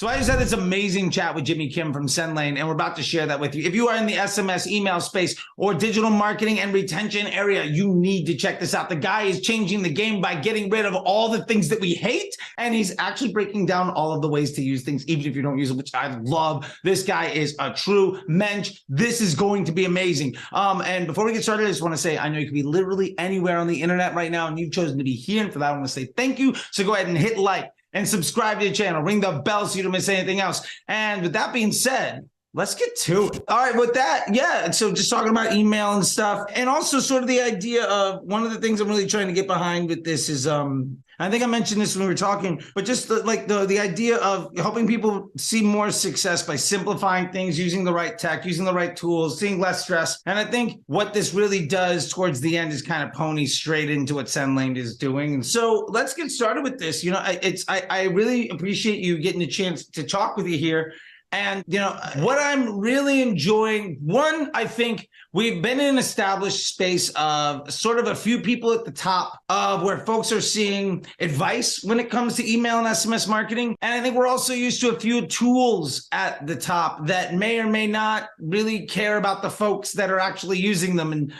So I just had this amazing chat with Jimmy Kim from SendLane, and we're about to share that with you. If you are in the SMS email space or digital marketing and retention area, you need to check this out. The guy is changing the game by getting rid of all the things that we hate, and he's actually breaking down all of the ways to use things, even if you don't use it, which I love. This guy is a true mensch. This is going to be amazing. And before we get started, I just want to say, I know you can be literally anywhere on the internet right now, and you've chosen to be here, and for that, I want to say thank you. So go ahead and hit like and subscribe to the channel. Ring the bell so you don't miss anything else. And with that being said, let's get to it. All right, with that, yeah, so just talking about email and stuff, and also sort of the idea of one of the things I'm really trying to get behind with this is, I think I mentioned this when we were talking, but just the idea of helping people see more success by simplifying things, using the right tech, using the right tools, seeing less stress. And I think what this really does towards the end is kind of pony straight into what SendLane is doing. And so let's get started with this. You know, I really appreciate you getting a chance to talk with you here. And, you know, what I'm really enjoying, one, I think we've been in an established space of sort of a few people at the top of where folks are seeing advice when it comes to email and SMS marketing. And I think we're also used to a few tools at the top that may or may not really care about the folks that are actually using them. And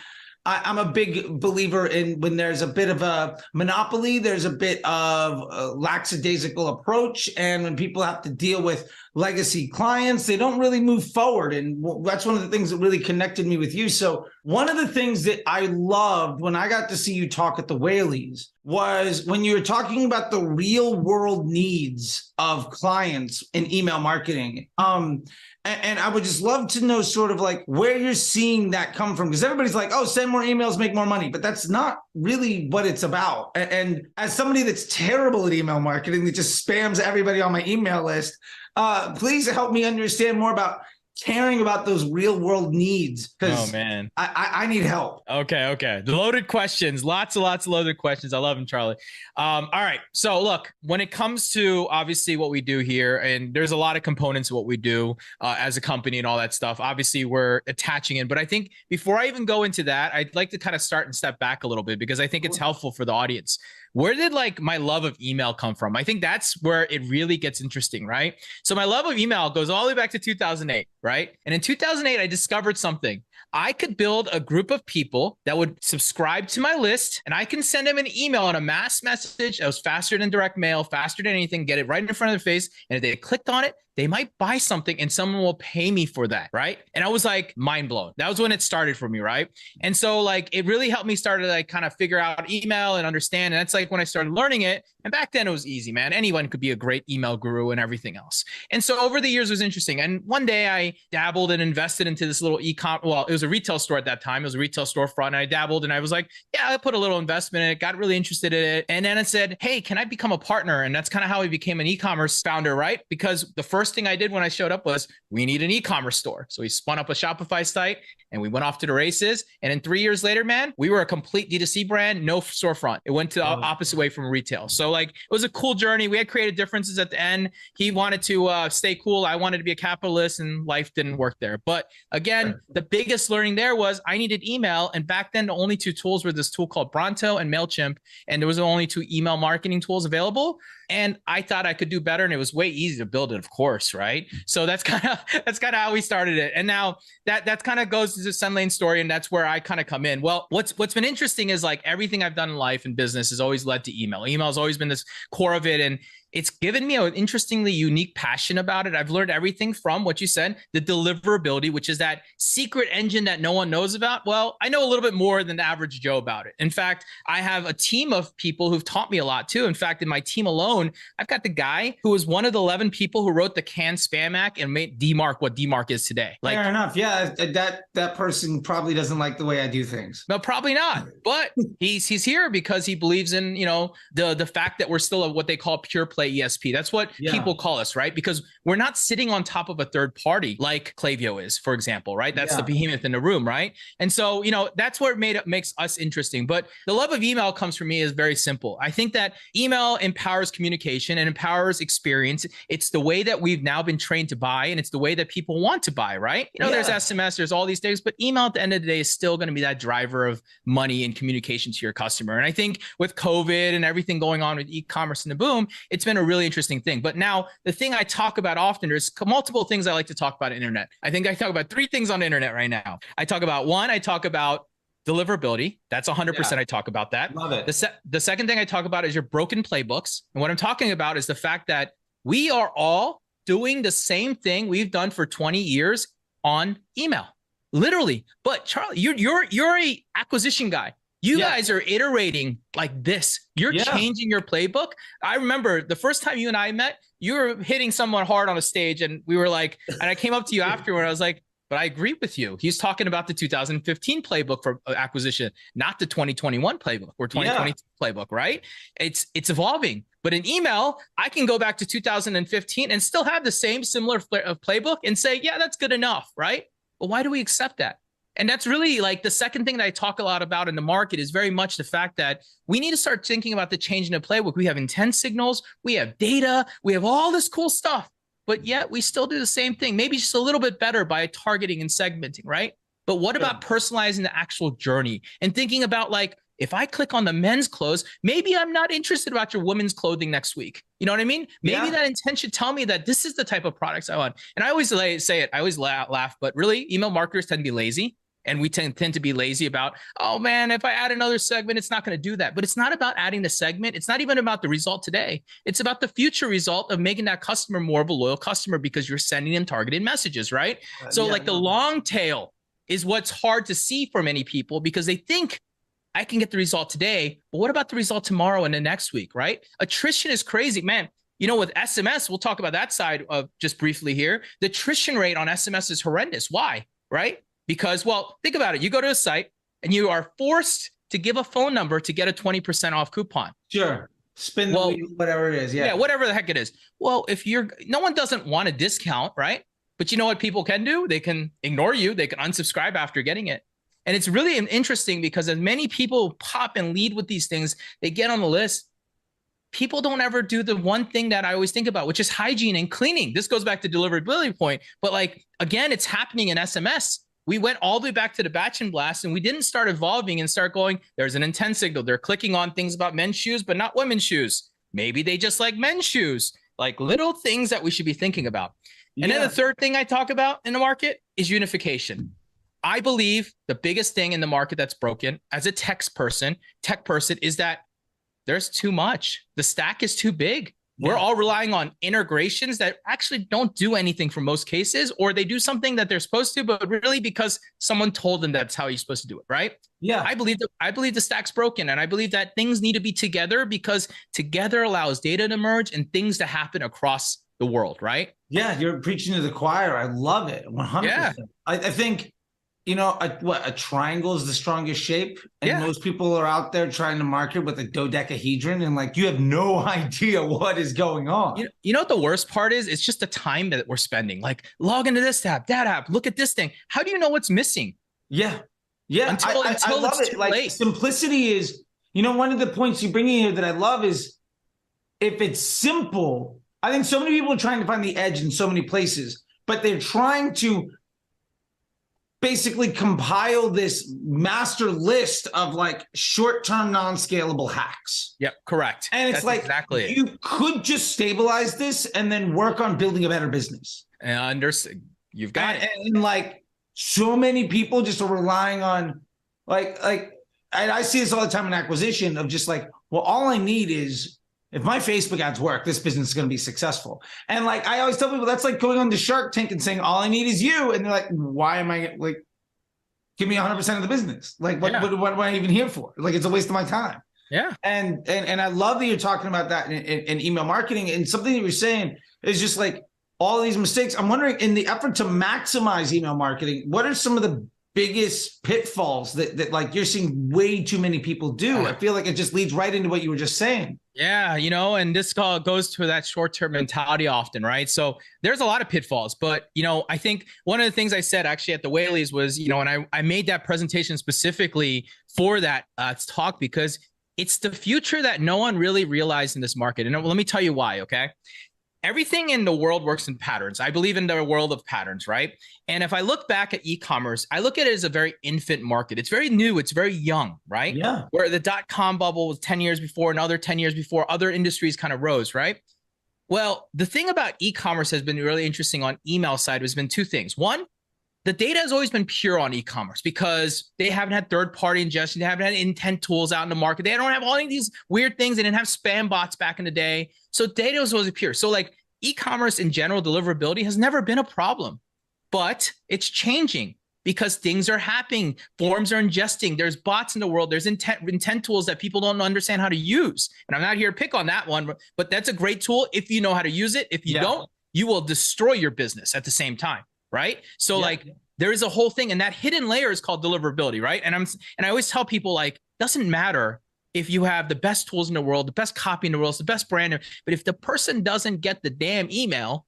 I'm a big believer in when there's a bit of a monopoly, there's a bit of a lackadaisical approach. And when people have to deal with legacy clients, they don't really move forward. And that's one of the things that really connected me with you. So one of the things that I loved when I got to see you talk at the Whaleys was when you were talking about the real world needs of clients in email marketing. And I would just love to know sort of like where you're seeing that come from, because everybody's like, oh, send more emails, make more money. But that's not really what it's about. And as somebody that's terrible at email marketing, that just spams everybody on my email list, please help me understand more about caring about those real world needs, because oh man, I need help. Okay. The loaded questions, lots of loaded questions. I love them, Charlie. All right. So look, when it comes to obviously what we do here, and there's a lot of components of what we do as a company and all that stuff. Obviously, we're attaching in, but I think before I even go into that, I'd like to kind of start and step back a little bit, because I think it's helpful for the audience. Where did like my love of email come from? I think that's where it really gets interesting, right? So my love of email goes all the way back to 2008, right? And in 2008, I discovered something. I could build a group of people that would subscribe to my list, and I can send them an email on a mass message that was faster than direct mail, faster than anything, get it right in front of their face. And if they clicked on it, they might buy something and someone will pay me for that, right? And I was like mind blown. That was when it started for me, right? And so like it really helped me start to like kind of figure out email and understand. And that's like when I started learning it. And back then it was easy, man. Anyone could be a great email guru and everything else. And so over the years it was interesting. And one day I dabbled and invested into this little well, it was a retail store at that time. It was a retail storefront. And I dabbled and I was like, yeah, I put a little investment in it, got really interested in it. And then it said, hey, can I become a partner? And that's kind of how I became an e-commerce founder, right? Because the first thing I did when I showed up was, we need an e-commerce store. So we spun up a Shopify site and we went off to the races. And then 3 years later, man, we were a complete D2C brand, no storefront. It went to the opposite way from retail. So like, it was a cool journey. We had creative differences at the end. He wanted to stay cool. I wanted to be a capitalist, and life didn't work there. But again, the biggest learning there was I needed email. And back then, the only two tools were this tool called Bronto and MailChimp. And there was only two email marketing tools available. And I thought I could do better, and it was way easy to build it, of course, right? So that's kind of how we started it. And now that kind of goes to the SendLane story, and that's where I kind of come in. Well, what's been interesting is like everything I've done in life and business has always led to email. Email has always been this core of it, and it's given me an interestingly unique passion about it. I've learned everything from what you said, the deliverability, which is that secret engine that no one knows about. Well, I know a little bit more than the average Joe about it. In fact, I have a team of people who've taught me a lot too. In fact, in my team alone, I've got the guy who was one of the 11 people who wrote the Can Spam Act and made DMARC what DMARC is today. Like, fair enough. Yeah, that person probably doesn't like the way I do things. No, probably not. But he's here because he believes in, you know, the fact that we're still what they call pure play ESP. That's what people call us, right? Because we're not sitting on top of a third party like Klaviyo is, for example, right? That's the behemoth in the room, right? And so, you know, that's what makes us interesting. But the love of email comes from me is very simple. I think that email empowers communication and empowers experience. It's the way that we've now been trained to buy, and it's the way that people want to buy, right? You know, there's SMS, there's all these things, but email at the end of the day is still going to be that driver of money and communication to your customer. And I think with COVID and everything going on with e-commerce and the boom, it's been been a really interesting thing. But now the thing I talk about often, there's multiple things I like to talk about on the internet. I think I talk about 3 things on the internet right now. I talk about I talk about deliverability. That's 100%. I talk about that. Love it. The second thing I talk about is your broken playbooks. And what I'm talking about is the fact that we are all doing the same thing we've done for 20 years on email, literally. But Charlie, you're a acquisition guy. You guys are iterating like this. You're changing your playbook. I remember the first time you and I met, you were hitting someone hard on a stage, and we were like, and I came up to you afterward. I was like, but I agree with you. He's talking about the 2015 playbook for acquisition, not the 2021 playbook or 2022 playbook, right? It's evolving. But in email, I can go back to 2015 and still have the same similar playbook and say, yeah, that's good enough, right? Well, why do we accept that? And that's really like the second thing that I talk a lot about in the market is very much the fact that we need to start thinking about the change in the playbook. We have intent signals, we have data, we have all this cool stuff, but yet we still do the same thing, maybe just a little bit better by targeting and segmenting, right? But what about personalizing the actual journey and thinking about like, if I click on the men's clothes, maybe I'm not interested about your women's clothing next week. You know what I mean? Maybe that intent should tell me that this is the type of products I want. And I always say it, I always laugh, but really email marketers tend to be lazy. And we tend to be lazy about, oh man, if I add another segment, it's not going to do that. But it's not about adding the segment. It's not even about the result today. It's about the future result of making that customer more of a loyal customer because you're sending them targeted messages, right? So like the long tail is what's hard to see for many people because they think I can get the result today, but what about the result tomorrow and the next week, right? Attrition is crazy, man. You know, with SMS, we'll talk about that side of just briefly here. The attrition rate on SMS is horrendous. Why, right? Because, well, think about it. You go to a site and you are forced to give a phone number to get a 20% off coupon. Sure. Spin the wheel, whatever it is. Yeah, whatever the heck it is. Well, if no one doesn't want a discount, right? But you know what people can do? They can ignore you. They can unsubscribe after getting it. And it's really interesting because as many people pop and lead with these things, they get on the list. People don't ever do the one thing that I always think about, which is hygiene and cleaning. This goes back to deliverability point. But like, again, it's happening in SMS. We went all the way back to the batch and blast, and we didn't start evolving and start going, there's an intent signal. They're clicking on things about men's shoes, but not women's shoes. Maybe they just like men's shoes, like little things that we should be thinking about. And then the third thing I talk about in the market is unification. I believe the biggest thing in the market that's broken as a tech person is that there's too much. The stack is too big. We're all relying on integrations that actually don't do anything for most cases, or they do something that they're supposed to, but really because someone told them that's how you're supposed to do it, right? Yeah. I believe the stack's broken, and I believe that things need to be together because together allows data to merge and things to happen across the world, right? Yeah, you're preaching to the choir. I love it. 100%. Yeah. I think, you know, a triangle is the strongest shape, and most people are out there trying to market with a dodecahedron, and like you have no idea what is going on. You know what the worst part is? It's just the time that we're spending. Like, log into this app, that app, look at this thing. How do you know what's missing? Yeah, until I love it's it. Like late. Simplicity is, you know, one of the points you bring in here that I love is if it's simple. I think so many people are trying to find the edge in so many places, but they're trying to basically compile this master list of like short-term non-scalable hacks. Yep, correct. And it's like, exactly you could just stabilize this and then work on building a better business. And you've got it. And like so many people just are relying on like, and I see this all the time in acquisition of just like, well, all I need is if my Facebook ads work, this business is going to be successful. And like, I always tell people that's like going on the Shark Tank and saying, all I need is you. And they're like, why am I like, give me 100% of the business. Like, what am I even here for? Like, it's a waste of my time. Yeah. And I love that you're talking about that in email marketing. And something that you're saying is just like all these mistakes. I'm wondering, in the effort to maximize email marketing, what are some of the biggest pitfalls that like you're seeing way too many people do? I feel like it just leads right into what you were just saying. Yeah, you know, and this goes to that short-term mentality often, right? So there's a lot of pitfalls, but, you know, I think one of the things I said actually at the Whaleys was, you know, and I made that presentation specifically for that talk because it's the future that no one really realized in this market. And let me tell you why, okay? Everything in the world works in patterns. I believe in the world of patterns, right? And if I look back at e-commerce, I look at it as a very infant market. It's very new. It's very young, right? Yeah. Where the dot-com bubble was 10 years before, another 10 years before, other industries kind of rose, right? Well, the thing about e-commerce has been really interesting on email side has been two things. One, the data has always been pure on e-commerce because they haven't had third-party ingestion. They haven't had intent tools out in the market. They don't have all of these weird things. They didn't have spam bots back in the day. So data was always pure. So like e-commerce in general, deliverability has never been a problem, but it's changing because things are happening. Forms are ingesting. There's bots in the world. There's intent tools that people don't understand how to use. And I'm not here to pick on that one, but that's a great tool if you know how to use it. If you don't, you will destroy your business at the same time. Right. So like there is a whole thing, and that hidden layer is called deliverability. Right. And I always tell people, like, doesn't matter if you have the best tools in the world, the best copy in the world, the best brand, but if the person doesn't get the damn email,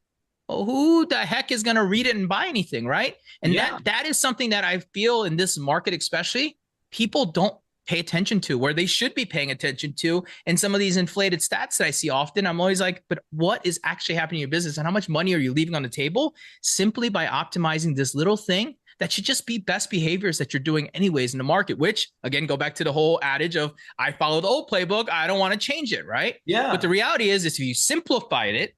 well, who the heck is going to read it and buy anything? Right. And that is something that I feel in this market, especially, people don't pay attention to, where they should be paying attention to. And some of these inflated stats that I see often, I'm always like, but what is actually happening in your business, and how much money are you leaving on the table simply by optimizing this little thing that should just be best behaviors that you're doing anyways in the market, which again, go back to the whole adage of I follow the old playbook, I don't want to change it. Right. Yeah. But the reality is if you simplified it,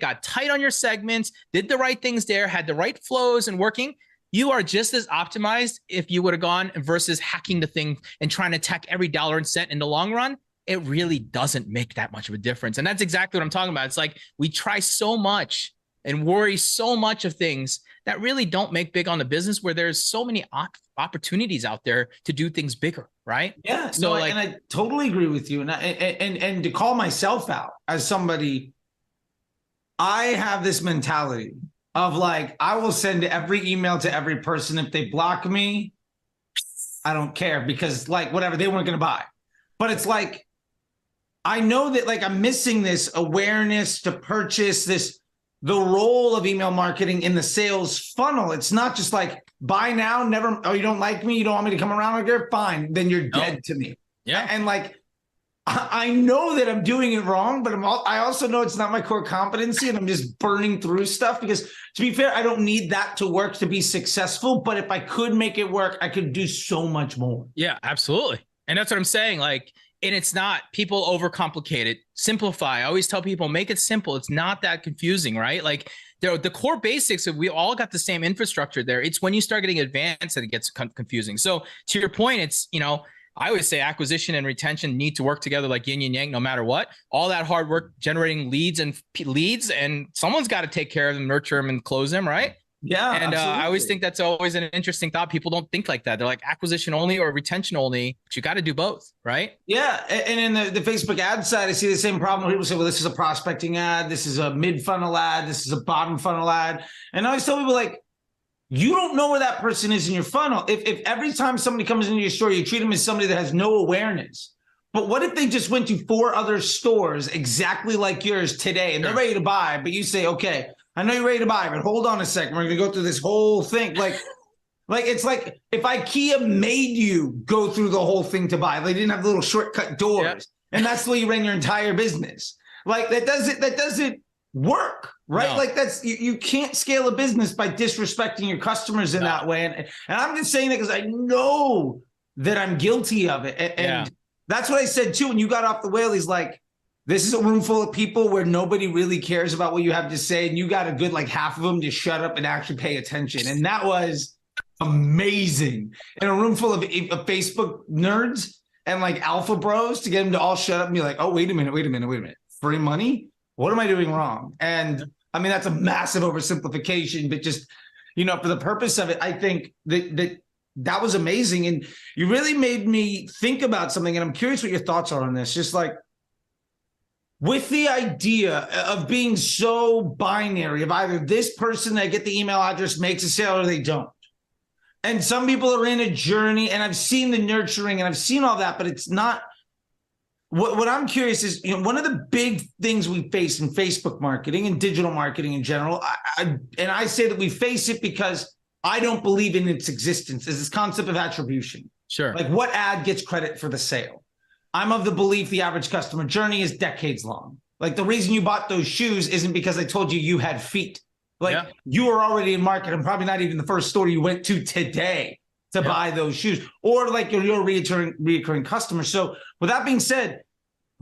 got tight on your segments, did the right things there, had the right flows and working, you are just as optimized if you would have gone versus hacking the thing and trying to attack every dollar and cent in the long run. It really doesn't make that much of a difference. And that's exactly what I'm talking about. It's like we try so much and worry so much of things that really don't make big on the business, where there's so many opportunities out there to do things bigger, right? Yeah. So and I totally agree with you. And to call myself out as somebody, I have this mentality of like, I will send every email to every person. If they block me, I don't care, because like whatever, they weren't going to buy. But it's like, I know that like I'm missing this awareness to purchase, the role of email marketing in the sales funnel. It's not just like buy now, never, oh, you don't like me, you don't want me to come around again, fine, then you're dead to me. Yeah. And like, I know that I'm doing it wrong, but I also know it's not my core competency, and I'm just burning through stuff because, to be fair, I don't need that to work to be successful. But if I could make it work, I could do so much more. Yeah, absolutely. And that's what I'm saying. Like, and it's not, people overcomplicate it. Simplify. I always tell people, make it simple. It's not that confusing, right? Like the core basics of, we all got the same infrastructure there. It's when you start getting advanced that it gets confusing. So to your point, it's, I always say acquisition and retention need to work together like yin and yang, no matter what. All that hard work generating leads, and someone's got to take care of them, nurture them, and close them, right? Yeah. And I always think that's always an interesting thought. People don't think like that. They're like acquisition only or retention only, but you got to do both, right? Yeah. And in the Facebook ad side, I see the same problem. People say, well, this is a prospecting ad, this is a mid-funnel ad, this is a bottom funnel ad. And I always tell people, like, you don't know where that person is in your funnel. If every time somebody comes into your store, you treat them as somebody that has no awareness. But what if they just went to 4 other stores exactly like yours today, and they're ready to buy, but you say, okay, I know you're ready to buy, but hold on a second. We're going to go through this whole thing. Like it's like if IKEA made you go through the whole thing to buy, they didn't have little shortcut doors, and that's the way you ran your entire business. Like that doesn't work. Right. No. Like that's, you can't scale a business by disrespecting your customers in that way. And I'm just saying that because I know that I'm guilty of it. And that's what I said too. When you got off the whale, he's like, this is a room full of people where nobody really cares about what you have to say. And you got a good, like half of them to shut up and actually pay attention. And that was amazing. In a room full of Facebook nerds and like alpha bros, to get them to all shut up and be like, oh, wait a minute. Free money? What am I doing wrong? And I mean, that's a massive oversimplification, but just, for the purpose of it, I think that was amazing. And you really made me think about something. And I'm curious what your thoughts are on this. Just like with the idea of being so binary of either this person that get the email address makes a sale or they don't. And some people are in a journey, and I've seen the nurturing and I've seen all that, but it's not. What I'm curious is, one of the big things we face in Facebook marketing and digital marketing in general, I say that we face it because I don't believe in its existence, is this concept of attribution. Sure. Like, what ad gets credit for the sale? I'm of the belief the average customer journey is decades long. Like, the reason you bought those shoes isn't because I told you had feet. Like, you were already in market, and probably not even the first store you went to today to buy those shoes, or like you're a reoccurring customer. So with that being said,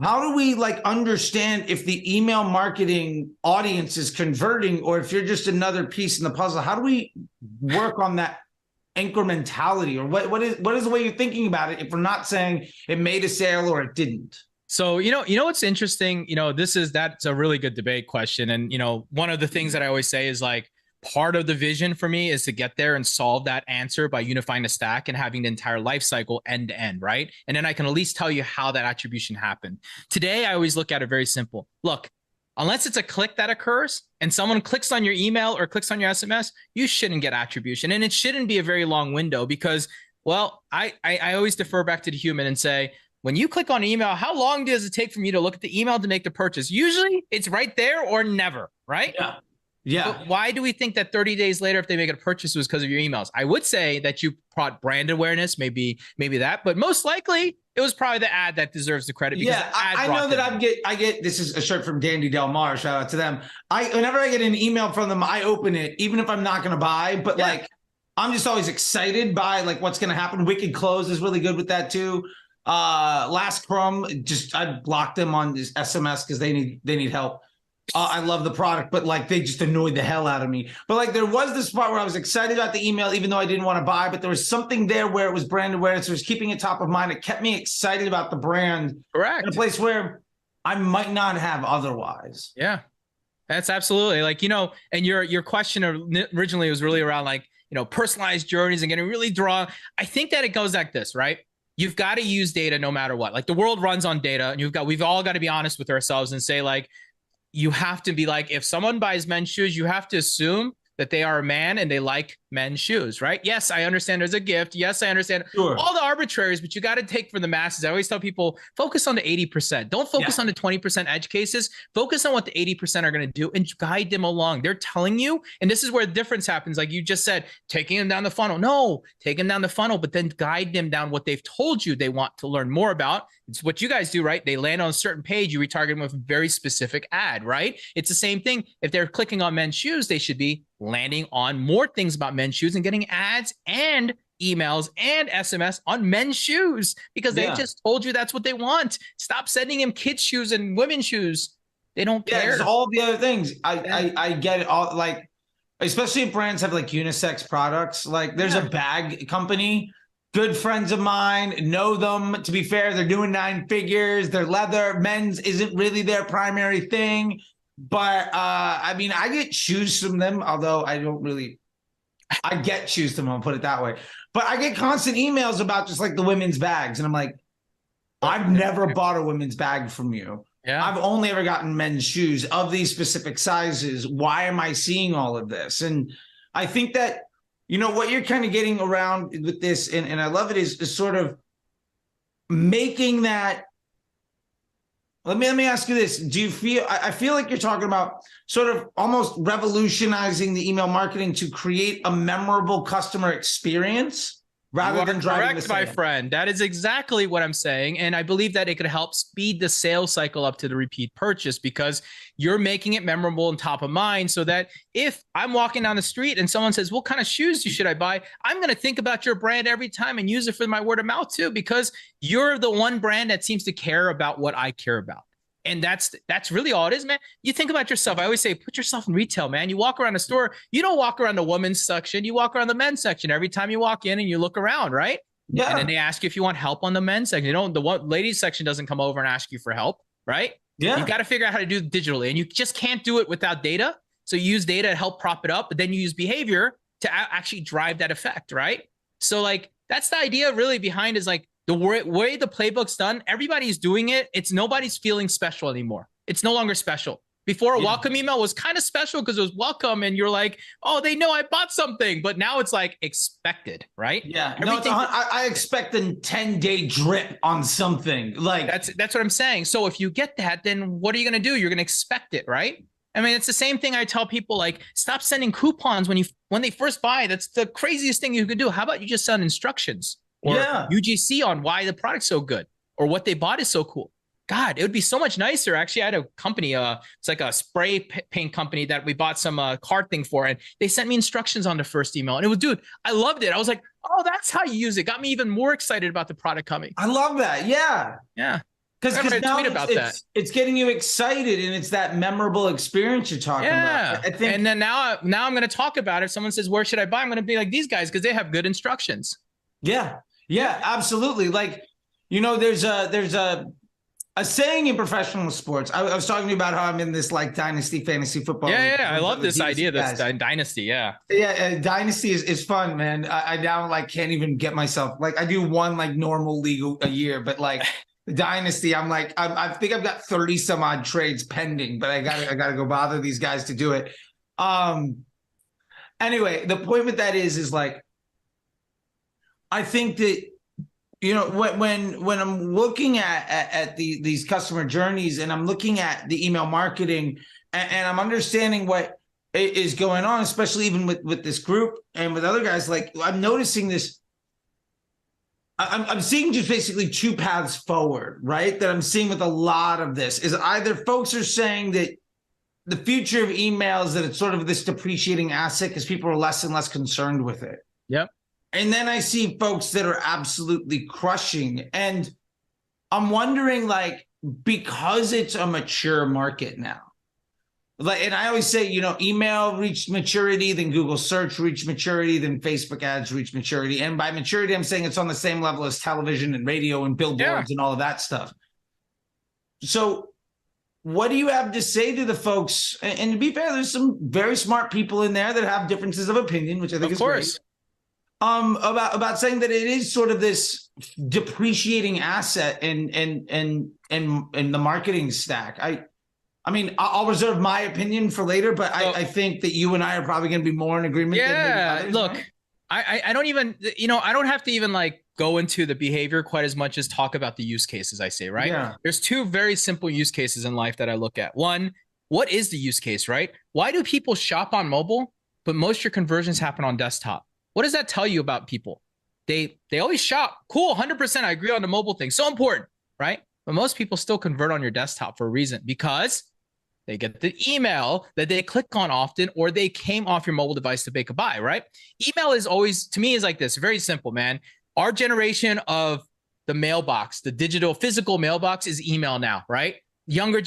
How do we like understand if the email marketing audience is converting or if you're just another piece in the puzzle? How do we work on that incrementality, or what is the way you're thinking about it if we're not saying it made a sale or it didn't? So, what's interesting, that's a really good debate question. And, one of the things that I always say is like, part of the vision for me is to get there and solve that answer by unifying the stack and having the entire life cycle end to end, right? And then I can at least tell you how that attribution happened. Today, I always look at it very simple. Look, unless it's a click that occurs and someone clicks on your email or clicks on your SMS, you shouldn't get attribution. And it shouldn't be a very long window because, well, I always defer back to the human and say, when you click on email, how long does it take for you to look at the email to make the purchase? Usually it's right there or never, right? Yeah. Yeah. But why do we think that 30 days later, if they make a purchase, was because of your emails? I would say that you brought brand awareness, maybe that, but most likely it was probably the ad that deserves the credit. Yeah, I know that I get this is a shirt from Dandy Del Mar. Shout out to them. Whenever I get an email from them, I open it, even if I'm not going to buy. But like, I'm just always excited by like what's going to happen. Wicked Clothes is really good with that too. Last Crumb, I blocked them on this SMS because they need help. I love the product, but like they just annoyed the hell out of me. But like there was this part where I was excited about the email, even though I didn't want to buy, but there was something there where it was brand awareness. It was keeping it top of mind. It kept me excited about the brand. Correct. In a place where I might not have otherwise. Yeah, that's absolutely like, and your question originally was really around like, personalized journeys and getting really drawn. I think that it goes like this, right? You've got to use data no matter what. Like the world runs on data, and we've all got to be honest with ourselves and say like, you have to be like, if someone buys men's shoes, you have to assume that they are a man and they like men's shoes, right? Yes, I understand there's a gift. Yes, I understand all the arbitraries, but you got to take from the masses. I always tell people, focus on the 80%. Don't focus on the 20% edge cases. Focus on what the 80% are going to do and guide them along. They're telling you, and this is where the difference happens. Like you just said, taking them down the funnel. No, take them down the funnel, but then guide them down what they've told you they want to learn more about. It's what you guys do, right? They land on a certain page, you retarget them with a very specific ad, right? It's the same thing. If they're clicking on men's shoes, they should be landing on more things about men's shoes and getting ads and emails and SMS on men's shoes because they just told you that's what they want. Stop sending them kids' shoes and women's shoes. They don't care. It's all the other things. I get it all. Like, especially if brands have like unisex products. Like there's a bag company, good friends of mine, know them. To be fair, they're doing 9 figures. They're leather. Men's isn't really their primary thing. But I mean, I get shoes from them, although I get shoes from them, I'll put it that way. But I get constant emails about just like the women's bags. And I'm like, I've never bought a women's bag from you. Yeah. I've only ever gotten men's shoes of these specific sizes. Why am I seeing all of this? And I think that, what you're kind of getting around with this, and I love it, is sort of making that. Let me ask you this. Do you feel, I feel like you're talking about sort of almost revolutionizing the email marketing to create a memorable customer experience rather than driving the sale. Correct, my friend. That is exactly what I'm saying. And I believe that it could help speed the sales cycle up to the repeat purchase because you're making it memorable and top of mind so that if I'm walking down the street and someone says, what kind of shoes should I buy? I'm going to think about your brand every time and use it for my word of mouth too, because you're the one brand that seems to care about what I care about. And that's really all it is, man. You think about yourself. I always say, put yourself in retail, man. You walk around the store. You don't walk around the women's section. You walk around the men's section every time you walk in and you look around, right? Yeah. And then they ask you if you want help on the men's section. The ladies section doesn't come over and ask you for help, right? Yeah. You got to figure out how to do it digitally, and you just can't do it without data. So you use data to help prop it up, but then you use behavior to actually drive that effect, right? So like that's the idea really behind is like, the way the playbook's done, everybody's doing it. It's nobody's feeling special anymore. It's no longer special. Before, a welcome email was kind of special because it was welcome and you're like, oh, they know I bought something. But now it's like expected, right? Yeah. I expect a 10-day drip on something. Like that's what I'm saying. So if you get that, then what are you going to do? You're going to expect it, right? I mean, it's the same thing I tell people, like, stop sending coupons when they first buy. That's the craziest thing you can do. How about you just send instructions? Or UGC on why the product's so good or what they bought is so cool. God, it would be so much nicer. Actually, I had a company, it's like a spray paint company that we bought some card thing for, and they sent me instructions on the first email. And it was, dude, I loved it. I was like, oh, that's how you use it. Got me even more excited about the product coming. I love that. Yeah. Yeah. Because now tweet about that. It's getting you excited, and it's that memorable experience you're talking about. I think, and then now I'm going to talk about it. If someone says, where should I buy? I'm going to be like these guys because they have good instructions. Yeah, absolutely. Like, there's a saying in professional sports. I was talking to you about how I'm in this like dynasty fantasy football. Yeah. I love this idea. That's dynasty. Yeah. Dynasty is fun, man. I now like can't even get myself like I do one like normal league a year, but like the dynasty, I'm like I think I've got 30 some odd trades pending, but I gotta go bother these guys to do it. Anyway, the point with that is like I think that when I'm looking at these customer journeys and I'm looking at the email marketing and I'm understanding what is going on, especially even with this group and with other guys, like I'm noticing this. I'm seeing just basically two paths forward, right? That I'm seeing with a lot of this is either folks are saying that the future of emails, that it's sort of this depreciating asset because people are less and less concerned with it. Yep. And then I see folks that are absolutely crushing. And I'm wondering, like, because it's a mature market now, like, and I always say, email reached maturity, then Google search reached maturity, then Facebook ads reached maturity. And by maturity, I'm saying it's on the same level as television and radio and billboards and all of that stuff. So what do you have to say to the folks? And to be fair, there's some very smart people in there that have differences of opinion, which I think is great. About saying that it is sort of this depreciating asset in the marketing stack. I mean, I'll reserve my opinion for later, but I think that you and I are probably going to be more in agreement. Yeah, than others, look, right? I don't even, I don't have to even like go into the behavior quite as much as talk about the use cases, I say, right? Yeah. There's two very simple use cases in life that I look at. One, what is the use case, right? Why do people shop on mobile, but most of your conversions happen on desktop? What does that tell you about people? They always shop. Cool, 100%. I agree on the mobile thing. So important, right? But most people still convert on your desktop for a reason, because they get the email that they click on often, or they came off your mobile device to make a buy, right? Email is always, to me, is like this. Very simple, man. Our generation of the mailbox, the digital physical mailbox is email now, right? Older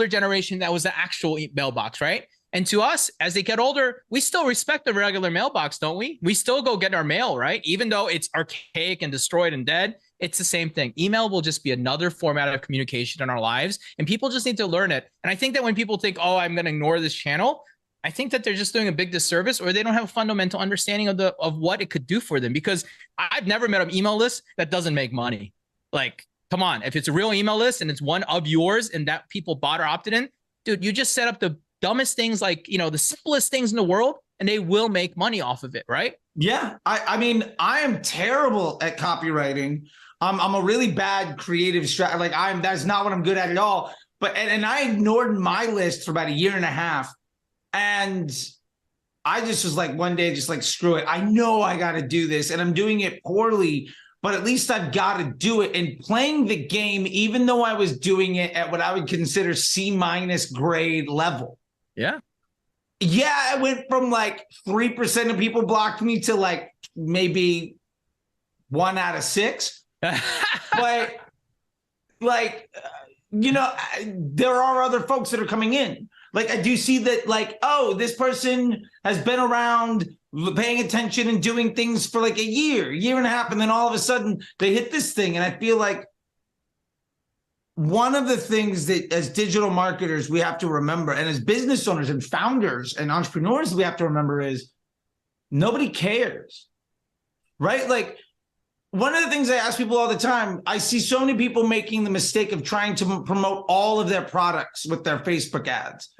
generation, that was the actual mailbox, right? And to us, as they get older, we still respect the regular mailbox, don't we? We still go get our mail, right? Even though it's archaic and destroyed and dead, it's the same thing. Email will just be another format of communication in our lives, and people just need to learn it. And I think that when people think, oh, I'm going to ignore this channel, I think that they're just doing a big disservice, or they don't have a fundamental understanding of what it could do for them. Because I've never met an email list that doesn't make money. Like, come on, if it's a real email list and it's one of yours and that people bought or opted in, dude, you just set up the dumbest things, like, the simplest things in the world, and they will make money off of it, right? Yeah. I mean, I am terrible at copywriting. I'm a really bad creative that's not what I'm good at all. But, and I ignored my list for about a year and a half. And I just was like, one day, just like, screw it. I know I got to do this, and I'm doing it poorly, but at least I've got to do it. And playing the game, even though I was doing it at what I would consider C- grade level. Yeah. Yeah, I went from like 3% of people blocked me to like maybe 1 out of 6. But like, there are other folks that are coming in. Like, I do see that, like, oh, this person has been around paying attention and doing things for like a year and a half. And then all of a sudden they hit this thing. And I feel like one of the things that as digital marketers we have to remember, and as business owners and founders and entrepreneurs we have to remember, is nobody cares, right? Like, one of the things I ask people all the time, I see so many people making the mistake of trying to promote all of their products with their Facebook ads.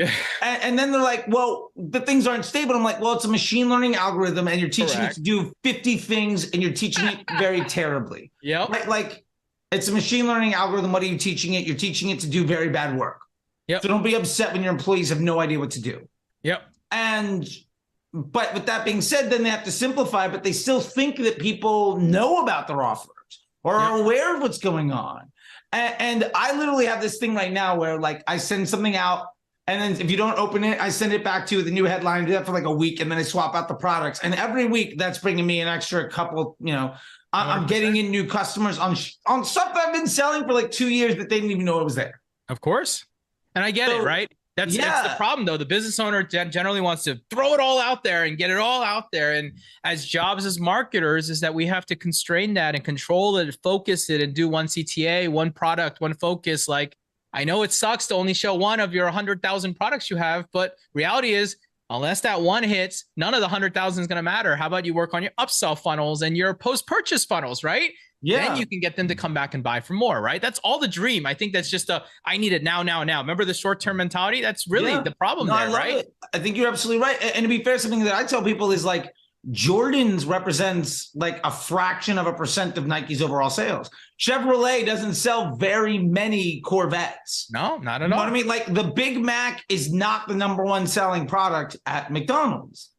and then they're like, well, the things aren't stable. I'm like, well, it's a machine learning algorithm, and you're teaching it to do 50 things, and you're teaching it very terribly. Yeah. Like, it's a machine learning algorithm. What are you teaching it? You're teaching it to do very bad work. Yep. So don't be upset when your employees have no idea what to do. Yep. But with that being said, then they have to simplify, but they still think that people know about their offers or are aware of what's going on. And I literally have this thing right now where, like, I send something out And then if you don't open it, I send it back to you with a new headline. I do that for like a week, and then I swap out the products. And every week, that's bringing me an extra couple. I'm getting in new customers on stuff that I've been selling for like 2 years that they didn't even know it was there. Of course, and I get it, right? That's the problem, though. The business owner generally wants to throw it all out there and get it all out there. And as jobs as marketers is that we have to constrain that and control it, focus it, and do one CTA, one product, one focus. Like, I know it sucks to only show one of your 100,000 products you have, but reality is, unless that one hits, none of the 100,000 is going to matter. How about you work on your upsell funnels and your post-purchase funnels, right? Yeah. Then you can get them to come back and buy for more, right? That's all the dream. I think that's just I need it now. Remember the short-term mentality? That's really the problem there, right? It. I think you're absolutely right. And to be fair, something that I tell people is like, Jordan's represents like a fraction of a percent of Nike's overall sales. Chevrolet doesn't sell very many Corvettes. No, not at all. You know what I mean? Like the Big Mac is not the number one selling product at McDonald's.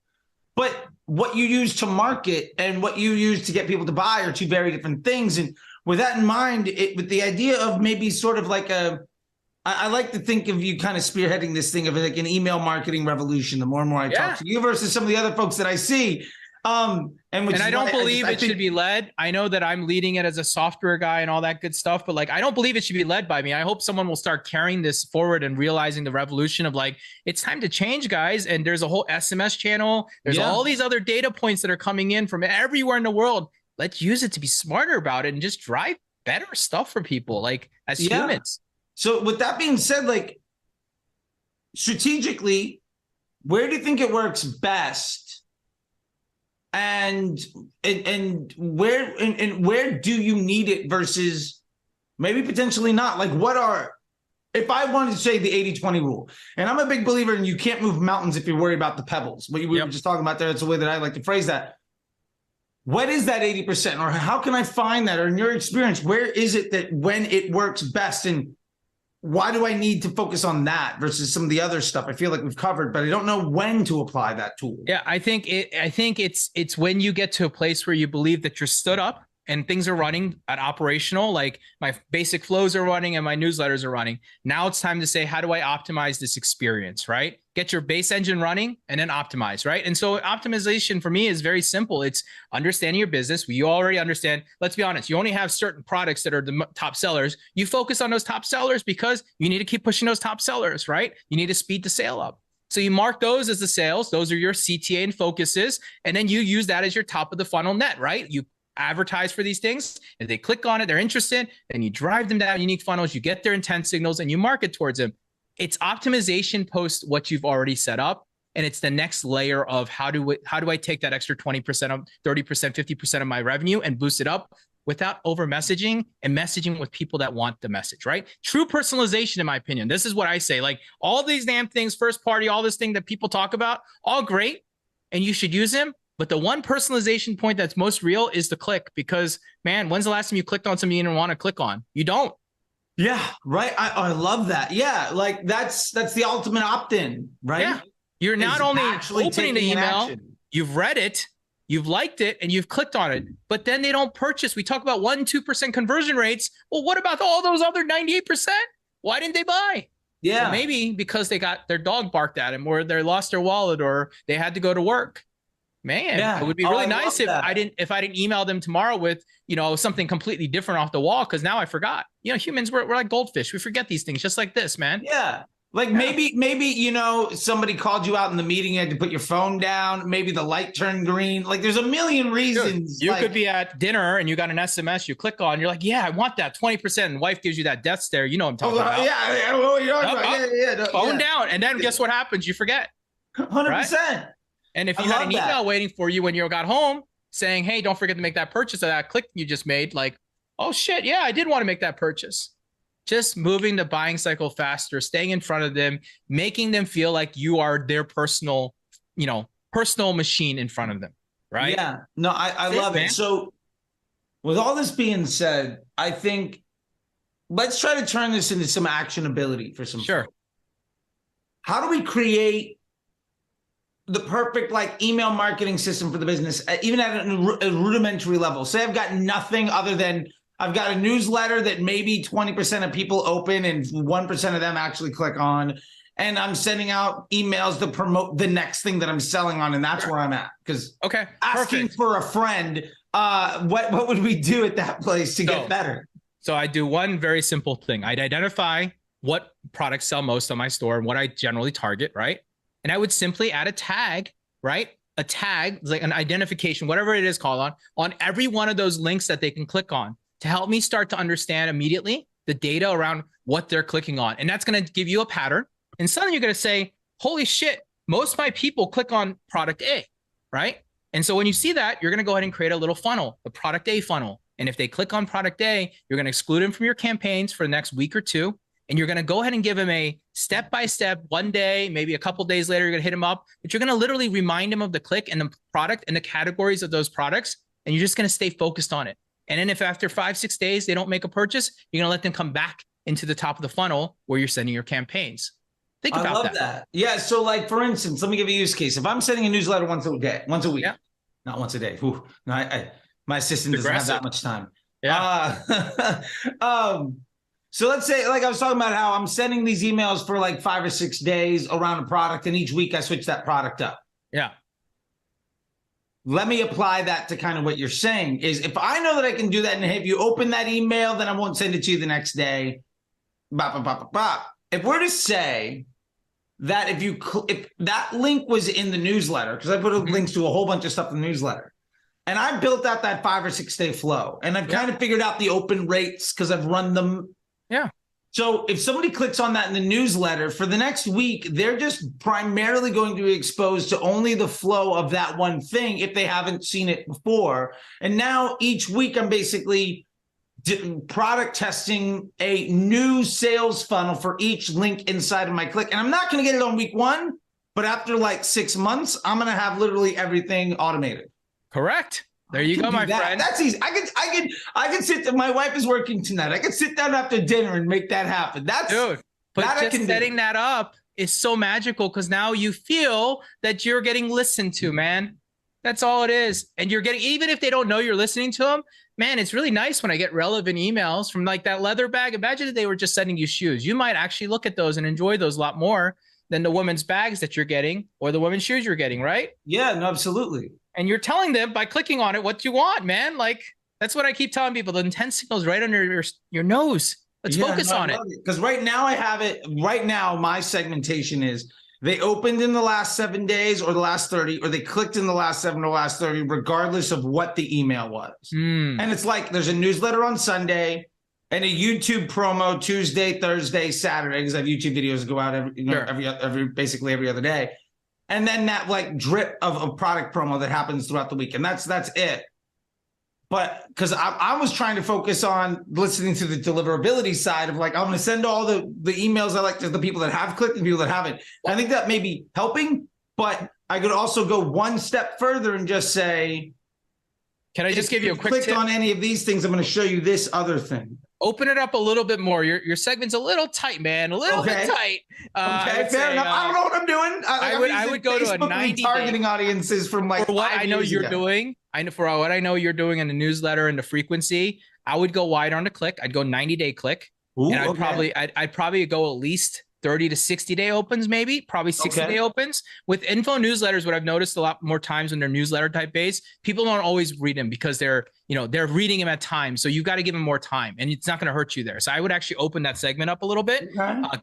But what you use to market and what you use to get people to buy are two very different things. And with that in mind, with the idea of maybe sort of like I like to think of you kind of spearheading this thing of like an email marketing revolution. The more and more I talk to you versus some of the other folks that I see. And I don't believe it should be led. I know that I'm leading it as a software guy and all that good stuff, but like, I don't believe it should be led by me. I hope someone will start carrying this forward and realizing the revolution of like, it's time to change, guys. And there's a whole SMS channel. There's all these other data points that are coming in from everywhere in the world. Let's use it to be smarter about it and just drive better stuff for people, like as humans. So with that being said, like strategically, where do you think it works best? And where do you need it versus maybe potentially not? Like if I wanted to say the 80-20 rule, and I'm a big believer in you can't move mountains if you're worried about the pebbles. What we were just talking about there, it's the way that I like to phrase that. What is that 80%? Or how can I find that? Or in your experience, where is it that when it works best? And why do I need to focus on that versus some of the other stuff I feel like we've covered, but I don't know when to apply that tool? Yeah, I think it's when you get to a place where you believe that you're stood up and things are running at operational, like my basic flows are running and my newsletters are running. Now it's time to say, how do I optimize this experience, right? Get your base engine running and then optimize, right? And so optimization for me is very simple. It's understanding your business. You already understand. Let's be honest. You only have certain products that are the top sellers. You focus on those top sellers because you need to keep pushing those top sellers, right? You need to speed the sale up. So you mark those as the sales. Those are your CTA and focuses. And then you use that as your top of the funnel net, right? You advertise for these things. If they click on it, they're interested, then you drive them down unique funnels, you get their intent signals and you market towards them. It's optimization post what you've already set up. And it's the next layer of how do I take that extra 20% of 30%, 50% of my revenue and boost it up without over messaging and messaging with people that want the message, right? True personalization, in my opinion. This is what I say, like all these damn things, first party, all this thing that people talk about, all great. And you should use them. But the one personalization point that's most real is the click, because man, when's the last time you clicked on something you didn't want to click on? You don't. Yeah, right. I love that. Yeah, like that's the ultimate opt-in, right? Yeah. You're not only opening the email, you've read it, you've liked it, and you've clicked on it, but then they don't purchase. We talk about 1-2% conversion rates. Well, what about all those other 98%? Why didn't they buy? Yeah, well, maybe because they got their dog barked at them, or they lost their wallet, or they had to go to work. Man, it would be really nice if I didn't email them tomorrow with, something completely different off the wall, because now I forgot. Humans, we're like goldfish. We forget these things just like this, man. Yeah. Like maybe, somebody called you out in the meeting, you had to put your phone down. Maybe the light turned green. Like there's a million reasons. Dude, you could be at dinner and you got an SMS, you click on, you're like, yeah, I want that 20%. And wife gives you that death stare. You know what I'm talking about. Yeah. Phone down. And then guess what happens? You forget. 100%. Right? And if you had an email waiting for you when you got home saying, hey, don't forget to make that purchase of that click you just made, like, oh shit, yeah, I did want to make that purchase. Just moving the buying cycle faster, staying in front of them, making them feel like you are their personal machine in front of them, right? Yeah, no, I love it. So with all this being said, I think let's try to turn this into some actionability for some. Sure. Folks. How do we create the perfect email marketing system for the business, even at a rudimentary level? Say I've got nothing other than I've got a newsletter that maybe 20% of people open and 1% of them actually click on. and I'm sending out emails to promote the next thing that I'm selling on, and that's where I'm at. Because asking for a friend, what would we do at that place to get better? So I do one very simple thing. I'd identify what products sell most on my store and what I generally target, right? And I would simply add a tag, right? A tag, like an identification, whatever it is called, on every one of those links that they can click on to help me start to understand immediately the data around what they're clicking on. And that's going to give you a pattern. And suddenly you're going to say, holy shit, most of my people click on product A, right? And so when you see that, you're going to go ahead and create a little funnel, the product A funnel. And if they click on product A, you're going to exclude them from your campaigns for the next week or two. And you're going to go ahead and give them a step-by-step, one day, maybe a couple days later, you're going to hit them up. But you're going to literally remind them of the click and the product and the categories of those products. And you're just going to stay focused on it. And then if after 5-6 days, they don't make a purchase, you're going to let them come back into the top of the funnel where you're sending your campaigns. Think about that. I love that. Yeah. So like, for instance, let me give you a use case. If I'm sending a newsletter once a week, not once a day. Whew. No, my assistant doesn't have that much time. Yeah. So let's say, like I was talking about how I'm sending these emails for like 5 or 6 days around a product, and each week I switch that product up. Yeah. Let me apply that to kind of what you're saying is, if I know that I can do that, and if you open that email, then I won't send it to you the next day. If we're to say that if that link was in the newsletter, because I put links to a whole bunch of stuff in the newsletter, and I built out that 5 or 6 day flow, and I've kind of figured out the open rates because I've run them. Yeah. So if somebody clicks on that in the newsletter for the next week, they're just primarily going to be exposed to only the flow of that one thing if they haven't seen it before. And now each week I'm basically product testing a new sales funnel for each link inside of my click. And I'm not going to get it on week 1, but after like 6 months, I'm going to have literally everything automated. Correct. There you go, my friend. That's easy. I can sit. My wife is working tonight. I can sit down after dinner and make that happen. Dude. But just setting that up is so magical, because now you feel that you're getting listened to, man. That's all it is. And you're getting, even if they don't know you're listening to them, man, it's really nice when I get relevant emails from like that leather bag. Imagine if they were just sending you shoes. You might actually look at those and enjoy those a lot more than the women's bags that you're getting or the women's shoes you're getting, right? Yeah, no, absolutely. And you're telling them by clicking on it what you want, man. Like, that's what I keep telling people. The intent signal is right under your nose. Let's focus on it. Because right now I have it. Right now, my segmentation is they opened in the last 7 days or the last 30, or they clicked in the last 7 or last 30, regardless of what the email was. And it's like there's a newsletter on Sunday and a YouTube promo Tuesday, Thursday, Saturday, because I have YouTube videos that go out basically every other day. And then that like drip of a product promo that happens throughout the week. And that's it. But because I was trying to focus on listening to the deliverability side of like, I'm going to send all the emails I like to the people that have clicked and people that haven't. I think that may be helping, but I could also go one step further and just say, can I just give you a quick tip? On any of these things, I'm going to show you this other thing. Open it up a little bit more. Your segment's a little tight, man. A little bit tight. Okay, fair enough. I don't know what I'm doing. I would go to a 90 targeting audiences from like for what I know you're doing. For what I know you're doing in the newsletter and the frequency, I would go wide on the click. I'd go 90-day click. Ooh, and I'd probably go at least 30 to 60 day opens, maybe probably 60 day opens. With info newsletters, what I've noticed a lot more times when they're newsletter type based, people don't always read them because they're reading them at times. So you've got to give them more time, and it's not going to hurt you there. So I would actually open that segment up a little bit,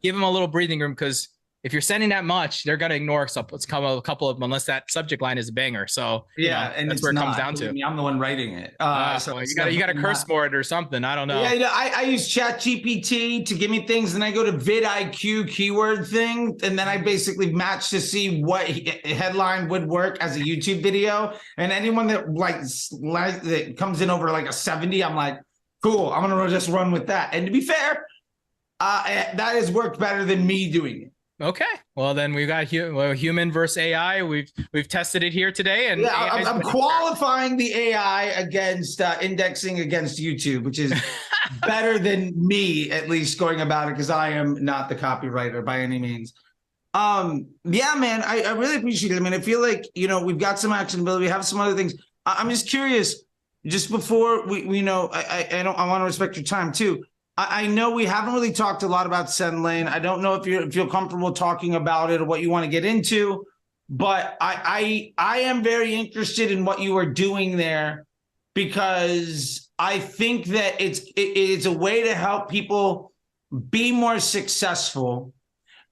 give them a little breathing room, because if you're sending that much, they're going to ignore a couple of them unless that subject line is a banger. So and that's where it comes down to. I'm the one writing it. So you got to curse more it or something. I don't know. Yeah, I use ChatGPT to give me things, and I go to vidIQ keyword thing, and then I basically match to see what headline would work as a YouTube video. And anyone that that comes in over like a 70, I'm like, cool, I'm gonna just run with that. And to be fair, that has worked better than me doing it. Okay, well then we've got human versus AI. We've tested it here today, and I'm qualifying the AI against indexing against YouTube, which is better than me at least going about it, because I am not the copywriter by any means. Yeah, man, I really appreciate it. I mean, I feel like we've got some actionability. We have some other things. I'm just curious. Just before we I want to respect your time too. I know we haven't really talked a lot about SendLane. I don't know if you feel comfortable talking about it or what you want to get into, but I am very interested in what you are doing there, because I think that it's a way to help people be more successful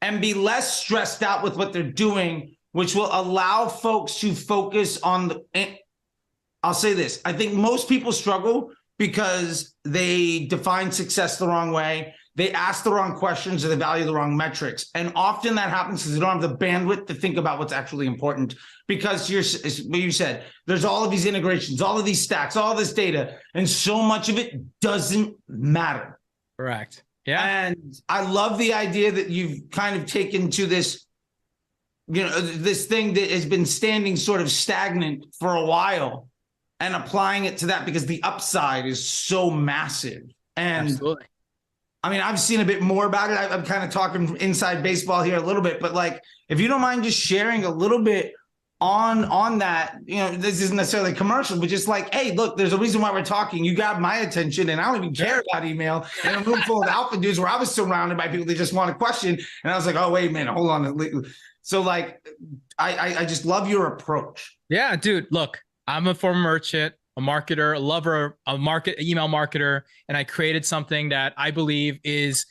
and be less stressed out with what they're doing, which will allow folks to focus on I'll say this. I think most people struggle because they define success the wrong way. They ask the wrong questions, or they value the wrong metrics. And often that happens because they don't have the bandwidth to think about what's actually important. Because what you said, there's all of these integrations, all of these stacks, all this data, and so much of it doesn't matter. Correct. Yeah. And I love the idea that you've kind of taken to this, this thing that has been standing sort of stagnant for a while, and applying it to that, because the upside is so massive. And absolutely. I mean, I've seen a bit more about it. I'm kind of talking inside baseball here a little bit, but like, if you don't mind just sharing a little bit on that, this isn't necessarily commercial, but just like, hey, look, there's a reason why we're talking. You got my attention, and I don't even care about email. And I'm room full of alpha dudes where I was surrounded by people that just want a question. And I was like, oh, wait a minute, hold on. So like, I just love your approach. Yeah, dude, look. I'm a former merchant, a marketer, a lover, email marketer, and I created something that I believe is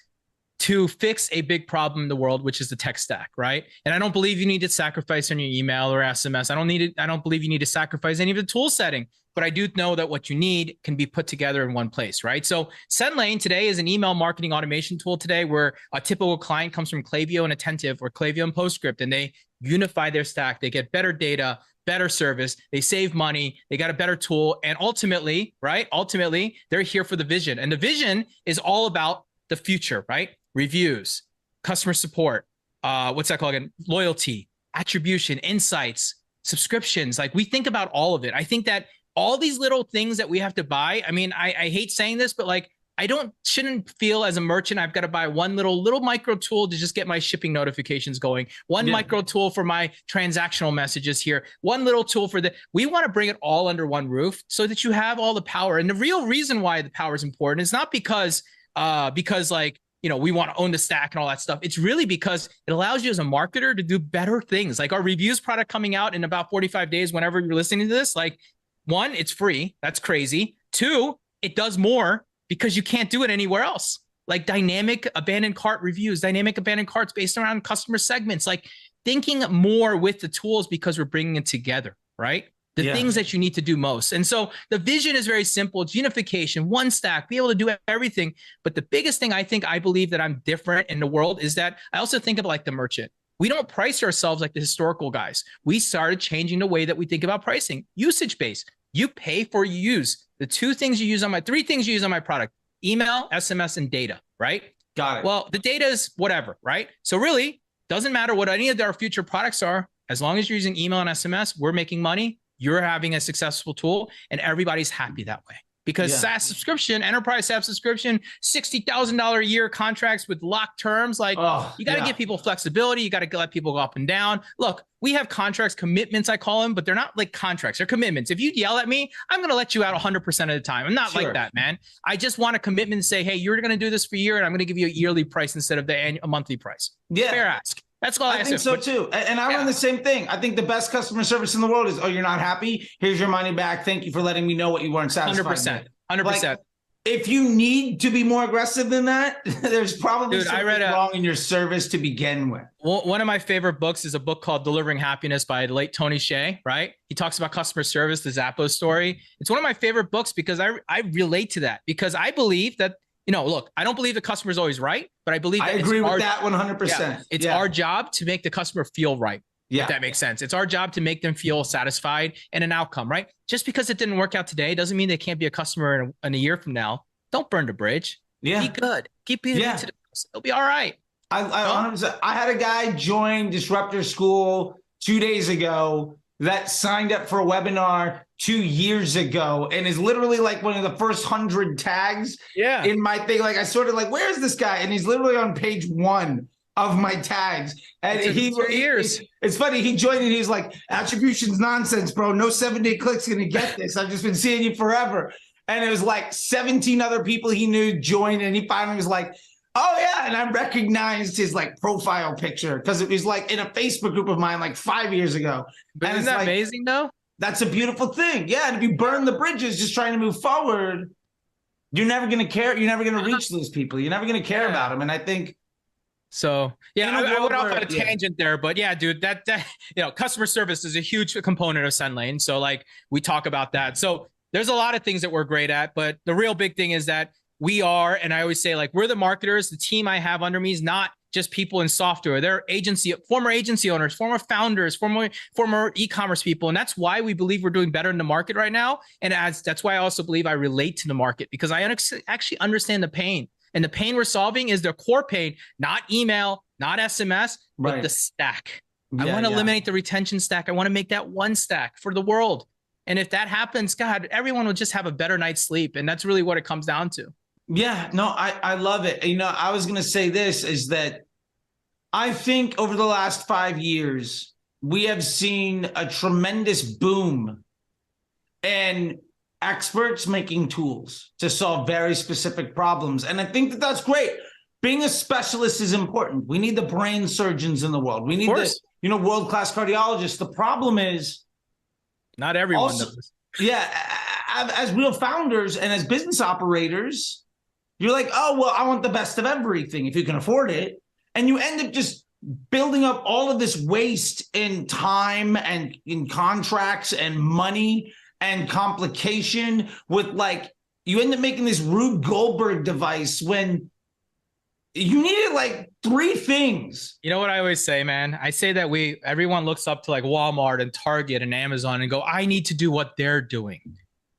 to fix a big problem in the world, which is the tech stack, right? And I don't believe you need to sacrifice on your email or SMS. I don't believe you need to sacrifice any of the tool setting, but I do know that what you need can be put together in one place, right? So SendLane today is an email marketing automation tool today, where a typical client comes from Klaviyo and Attentive, or Klaviyo and PostScript, and they unify their stack. They get better data, better service, they save money, they got a better tool, and ultimately, they're here for the vision. And the vision is all about the future, right? Reviews, customer support, what's that called again? Loyalty, attribution, insights, subscriptions. Like, we think about all of it. I think that all these little things that we have to buy, I mean, I hate saying this, but like, shouldn't feel as a merchant I've got to buy one little micro tool to just get my shipping notifications going, one micro tool for my transactional messages here, one little tool for we want to bring it all under one roof so that you have all the power. And the real reason why the power is important is not because like, we want to own the stack and all that stuff. It's really because it allows you as a marketer to do better things. Like our reviews product coming out in about 45 days, whenever you're listening to this, like, one, it's free. That's crazy. Two, it does more because you can't do it anywhere else. Like dynamic abandoned cart reviews, dynamic abandoned carts based around customer segments, like thinking more with the tools because we're bringing it together, right? The things that you need to do most. And so the vision is very simple. It's unification, one stack, be able to do everything. But the biggest thing I believe that I'm different in the world is that I also think of like the merchant. We don't price ourselves like the historical guys. We started changing the way that we think about pricing, usage-based. You pay for you use. The three things you use on my product: email, SMS, and data, right? Got it. Well, the data is whatever, right? So really, doesn't matter what any of our future products are. As long as you're using email and SMS, we're making money. You're having a successful tool, and everybody's happy that way. Because SaaS subscription, enterprise SaaS subscription, $60,000 a year contracts with locked terms. Like, you got to give people flexibility. You got to let people go up and down. Look, we have contracts, commitments, I call them, but they're not like contracts. They're commitments. If you yell at me, I'm going to let you out 100% of the time. I'm not like that, man. I just want a commitment to say, hey, you're going to do this for a year, and I'm going to give you a yearly price instead of a monthly price. Yeah. Fair ask. That's all I think so too. And I run the same thing. I think the best customer service in the world is, oh, you're not happy? Here's your money back. Thank you for letting me know what you weren't satisfied with. 100%. Like, if you need to be more aggressive than that, there's probably something wrong in your service to begin with. One of my favorite books is a book called Delivering Happiness by the late Tony Hsieh, right? He talks about customer service, the Zappos story. It's one of my favorite books because I relate to that, because I believe that, look, I don't believe the customer is always right, but I believe that I agree with that 100%. It's our job to make the customer feel right. If that makes sense. It's our job to make them feel satisfied and an outcome, right? Just because it didn't work out today doesn't mean they can't be a customer in a year from now. Don't burn the bridge. Be good. Keep being good to them. It'll be all right. I had a guy join Disruptor School 2 days ago that signed up for a webinar 2 years ago and is literally like one of the first 100 tags in my thing. Like, I sort of like, where's this guy? And he's literally on page 1 of my tags. And it's funny. He joined and he's like, attribution's nonsense, bro. No 7-day click's going to get this. I've just been seeing you forever. And it was like 17 other people he knew joined, and he finally was like, oh yeah. And I recognized his like profile picture because it was like in a Facebook group of mine like 5 years ago. But and isn't that like, amazing though? That's a beautiful thing. Yeah. And if you burn the bridges just trying to move forward, you're never going to care. You're never going to reach those people. You're never going to care about them. And I think so. Yeah, I went off on a yeah. tangent there, but yeah, dude, that customer service is a huge component of SendLane. So like we talk about that. So there's a lot of things that we're great at, but the real big thing is that we are, and I always say, like, we're the marketers. The team I have under me is not just people in software. They're former agency owners, former founders, former e-commerce people. And that's why we believe we're doing better in the market right now. And that's why I also believe I relate to the market, because I actually understand the pain. And the pain we're solving is the core pain, not email, not SMS, but the stack. I want to eliminate the retention stack. I want to make that one stack for the world. And if that happens, God, everyone will just have a better night's sleep. And that's really what it comes down to. Yeah, no, I love it. You know, I was going to say this is that I think over the last 5 years, we have seen a tremendous boom in experts making tools to solve very specific problems. And I think that that's great. Being a specialist is important. We need the brain surgeons in the world. We need the, world-class cardiologists. The problem is not everyone does. Yeah, as real founders and as business operators, you're like, oh, well, I want the best of everything if you can afford it. And you end up just building up all of this waste in time and in contracts and money and complication with like, you end up making this Rube Goldberg device when you needed like 3 things. You know what I always say, man? I say that everyone looks up to like Walmart and Target and Amazon and go, I need to do what they're doing.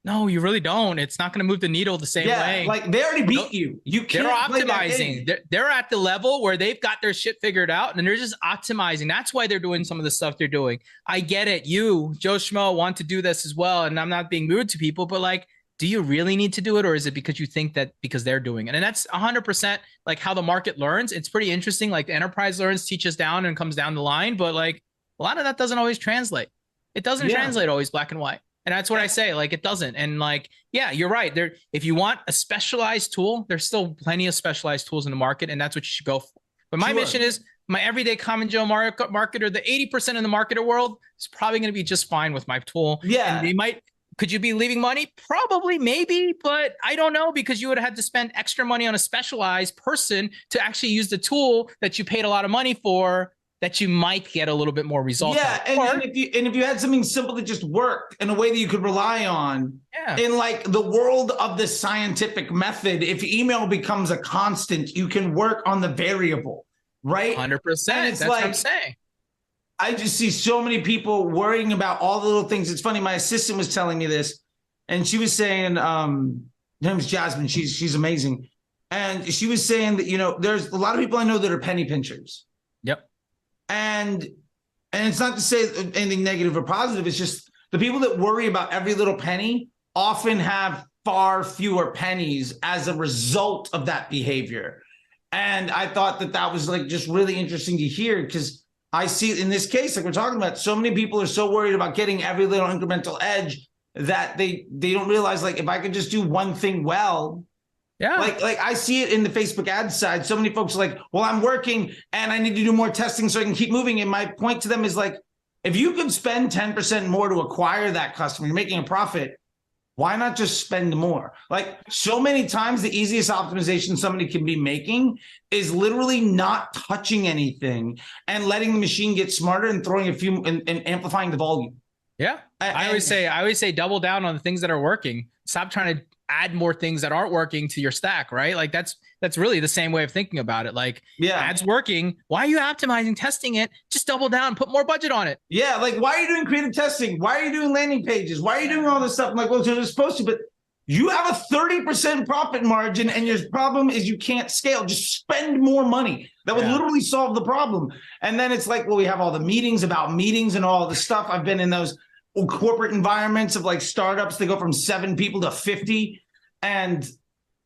No, you really don't. It's not going to move the needle the same way. Like they already beat you. You can't. They're optimizing. They're at the level where they've got their shit figured out and they're just optimizing. That's why they're doing some of the stuff they're doing. I get it. You, Joe Schmo, want to do this as well. And I'm not being rude to people, but like, do you really need to do it? Or is it because you think that because they're doing it? And that's 100% like how the market learns. It's pretty interesting. Like the enterprise learns, teaches down and comes down the line. But like a lot of that doesn't always translate. It doesn't translate always black and white. And that's what I say, like it doesn't. And like, yeah, you're right. If you want a specialized tool, there's still plenty of specialized tools in the market, and that's what you should go for. But my mission is my everyday common Joe marketer, the 80% in the marketer world is probably going to be just fine with my tool. Yeah. And could you be leaving money? Probably, maybe, but I don't know, because you would have had to spend extra money on a specialized person to actually use the tool that you paid a lot of money for, that you might get a little bit more results. Yeah, and if you had something simple that just worked in a way that you could rely on, in like the world of the scientific method, if email becomes a constant, you can work on the variable, right? 100%. That's like, what I'm saying. I just see so many people worrying about all the little things. It's funny, my assistant was telling me this, and she was saying, her name is Jasmine, she's amazing. And she was saying that, there's a lot of people I know that are penny pinchers. Yep. And it's not to say anything negative or positive. It's just the people that worry about every little penny often have far fewer pennies as a result of that behavior. And I thought that was like just really interesting to hear, because I see in this case, like we're talking about, so many people are so worried about getting every little incremental edge that they don't realize, like, if I could just do one thing well. Yeah. Like I see it in the Facebook ad side. So many folks are like, well, I'm working and I need to do more testing so I can keep moving. And my point to them is like, if you could spend 10% more to acquire that customer, you're making a profit, why not just spend more? Like so many times the easiest optimization somebody can be making is literally not touching anything and letting the machine get smarter and throwing a few and amplifying the volume. Yeah. I always say double down on the things that are working. Stop trying to add more things that aren't working to your stack, right? Like that's really the same way of thinking about it. Like, ads working. Why are you optimizing, testing it? Just double down, put more budget on it. Yeah. Like, why are you doing creative testing? Why are you doing landing pages? Why are you doing all this stuff? I'm like, well, you're supposed to, but you have a 30% profit margin and your problem is you can't scale. Just spend more money. That would literally solve the problem. And then it's like, well, we have all the meetings about meetings and all the stuff. I've been in those corporate environments of like startups. They go from 7 people to 50 and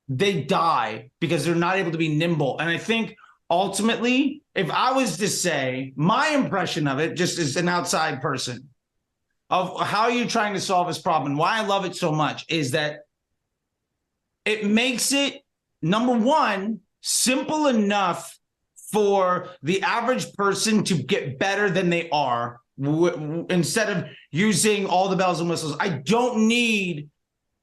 they die because they're not able to be nimble. And I think ultimately, if I was to say my impression of it, just as an outside person, of how you're trying to solve this problem and why I love it so much, is that it makes it, number one, simple enough for the average person to get better than they are instead of using all the bells and whistles. I don't need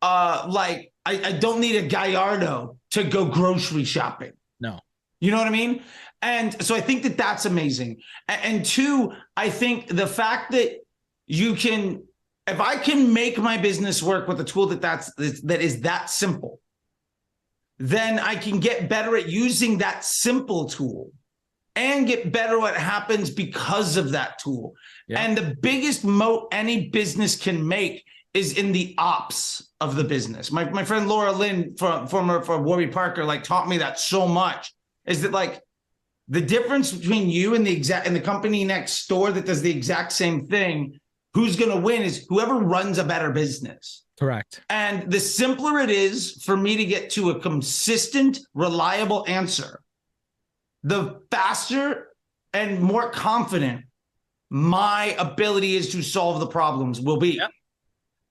I don't need a Gallardo to go grocery shopping. No. You know what I mean? And so I think that that's amazing. And two, I think the fact that you can, if I can make my business work with a tool that is that simple, then I can get better at using that simple tool and get better at what happens because of that tool. Yeah. And the biggest moat any business can make is in the ops of the business. My friend Laura Lynn for Warby Parker taught me that so much, is that the difference between you and the company next door that does the exact same thing, who's going to win is whoever runs a better business. Correct. And the simpler it is for me to get to a consistent, reliable answer, the faster and more confident my ability is to solve the problems will be. Yep.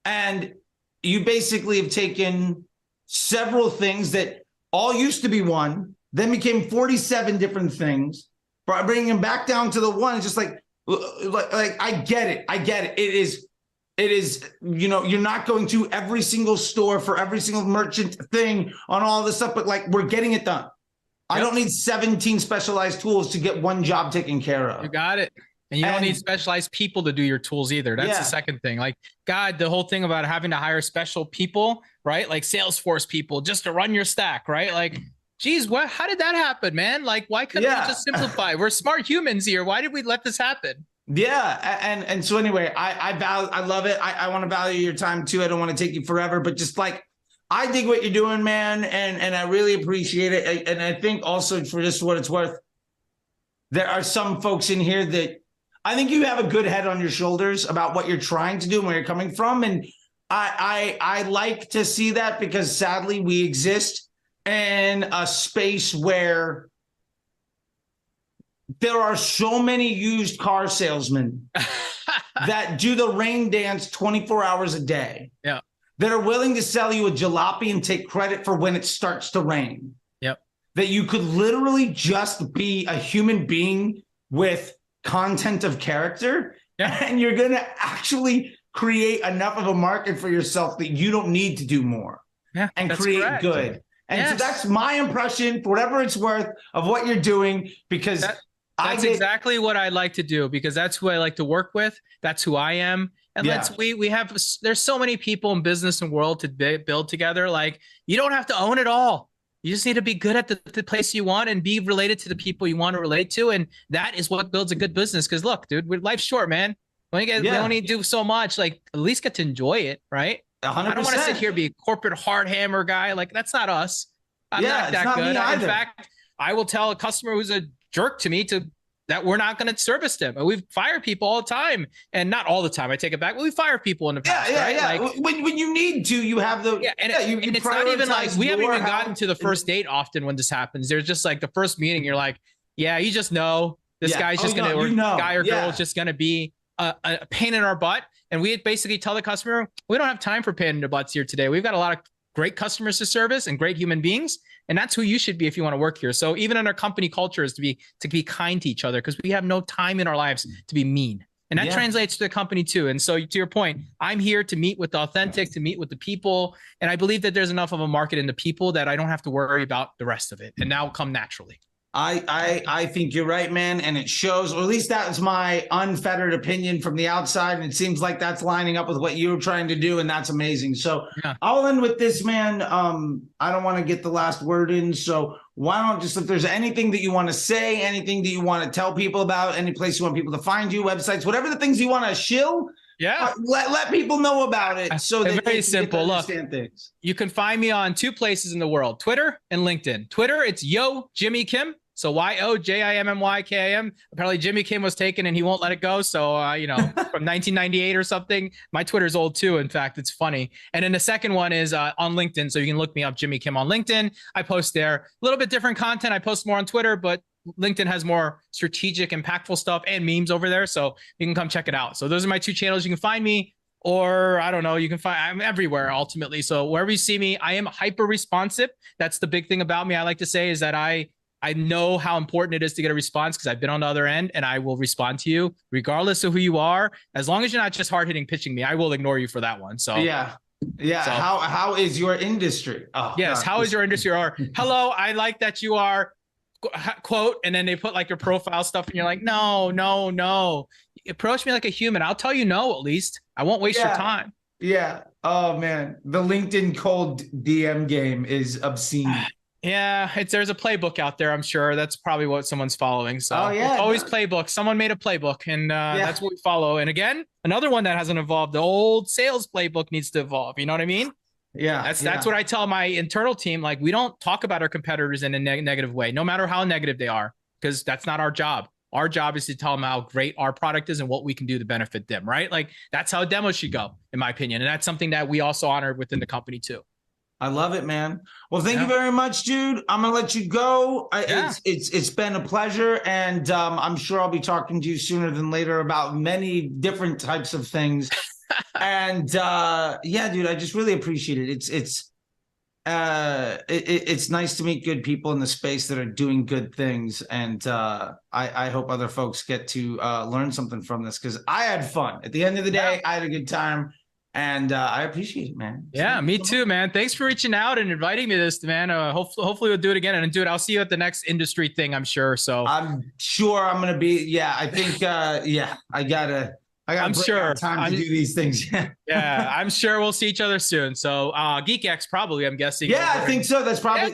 And you basically have taken several things that all used to be one, then became 47 different things, bringing them back down to the one. It's just like I get it. It is, you're not going to every single store for every single merchant thing on all this stuff, but we're getting it done. Yep. I don't need 17 specialized tools to get one job taken care of. You got it. And you don't need specialized people to do your tools either. That's the second thing. God, the whole thing about having to hire special people, right? Like Salesforce people just to run your stack, right? Geez, how did that happen, man? Why couldn't we just simplify? We're smart humans here. Why did we let this happen? Yeah. And so anyway, I love it. I want to value your time too. I don't want to take you forever, but just I dig what you're doing, man. And I really appreciate it. And I think also, for just what it's worth, there are some folks in here that I think you have a good head on your shoulders about what you're trying to do and where you're coming from. And I like to see that, because sadly we exist in a space where there are so many used car salesmen that do the rain dance 24 hours a day. Yeah. That are willing to sell you a jalopy and take credit for when it starts to rain. Yep. That you could literally just be a human being with content of character, and you're going to actually create enough of a market for yourself that you don't need to do more and create good. And so that's my impression, for whatever it's worth, of what you're doing, because that's exactly what I like to do, because that's who I like to work with. That's who I am. And there's so many people in business and world to build together. You don't have to own it all. You just need to be good at the place you want and be related to the people you want to relate to. And that is what builds a good business. Because look, dude, life's short, man. We only do so much. At least get to enjoy it, right? 100%. I don't want to sit here and be a corporate hard hammer guy. That's not us. I'm not that good. In fact, I will tell a customer who's a jerk to me that we're not going to service them. We fire people all the time, and not all the time. I take it back. But we fire people in the past, right? Yeah. When you need to, you have the and it's not even we haven't even gotten to the first date often when this happens. There's just the first meeting. You're like, you just know this guy's just going to, guy or girl is just going to be a pain in our butt. And we basically tell the customer, we don't have time for pain in the butts here today. We've got a lot of great customers to service and great human beings. And that's who you should be if you want to work here. So even in our company culture is to be kind to each other, because we have no time in our lives to be mean. And that translates to the company too. And so to your point, I'm here to meet with the authentic, to meet with the people. And I believe that there's enough of a market in the people that I don't have to worry about the rest of it. And that will come naturally. I think you're right, man. And it shows, or at least that's my unfettered opinion from the outside. And it seems like that's lining up with what you're trying to do. And that's amazing. So I'll end with this, man. I don't want to get the last word in. So why don't if there's anything that you want to say, anything that you want to tell people about, any place you want people to find you, websites, whatever the things you want to shill, let people know about it. So that very simple. Look, things. You can find me on 2 places in the world, Twitter and LinkedIn. Twitter, it's Yo Jimmy Kim. So YOJIMMYKIM. Apparently Jimmy Kim was taken and he won't let it go. So, from 1998 or something. My Twitter's old too. In fact, it's funny. And then the second one is on LinkedIn. So you can look me up, Jimmy Kim, on LinkedIn. I post there a little bit different content. I post more on Twitter, but LinkedIn has more strategic, impactful stuff and memes over there. So you can come check it out. So those are my 2 channels. You can find me. or I don't know, you can find, I'm everywhere ultimately. So wherever you see me, I am hyper responsive. That's the big thing about me. I like to say is that I know how important it is to get a response because I've been on the other end, and I will respond to you regardless of who you are. As long as you're not just hard hitting pitching me, I will ignore you for that one. So yeah. So, How is your industry? Oh, yes. God. How is your industry? Or hello, I like that you are quote, and then they put like your profile stuff, and you're like, no, no, no. Approach me like a human. I'll tell you no. At least I won't waste your time. Yeah. Oh man, the LinkedIn cold DM game is obscene. Yeah, there's a playbook out there. I'm sure that's probably what someone's following. So Oh yeah, it's always playbook. Someone made a playbook, and Yeah. that's what we follow. And again, another one that hasn't evolved. The old sales playbook needs to evolve. You know what I mean? Yeah. That's what I tell my internal team. Like, we don't talk about our competitors in a negative way, no matter how negative they are, because that's not our job. Our job is to tell them how great our product is and what we can do to benefit them, right? Like, that's how a demo should go, in my opinion. And that's something that we also honor within the company too. I love it, man. Well, thank you very much, dude. I'm gonna let you go. It's been a pleasure, and I'm sure I'll be talking to you sooner than later about many different types of things. And yeah, dude, I just really appreciate it. It's nice to meet good people in the space that are doing good things, and I hope other folks get to learn something from this, because I had fun. At the end of the day, I had a good time. And I appreciate it, man. Yeah, me too, man. Thanks for reaching out and inviting me to this, man. Hopefully we'll do it again. And dude, I'll see you at the next industry thing, I'm sure. So I'm sure I'm gonna be. Yeah, I think. Yeah, I gotta. I'm sure time to do these things. Yeah, I'm sure we'll see each other soon. So GeekX probably, I'm guessing. Yeah, I think so. That's probably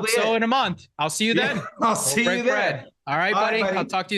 so. In a month, I'll see you then. I'll see you then. All right, buddy. I'll talk to you soon.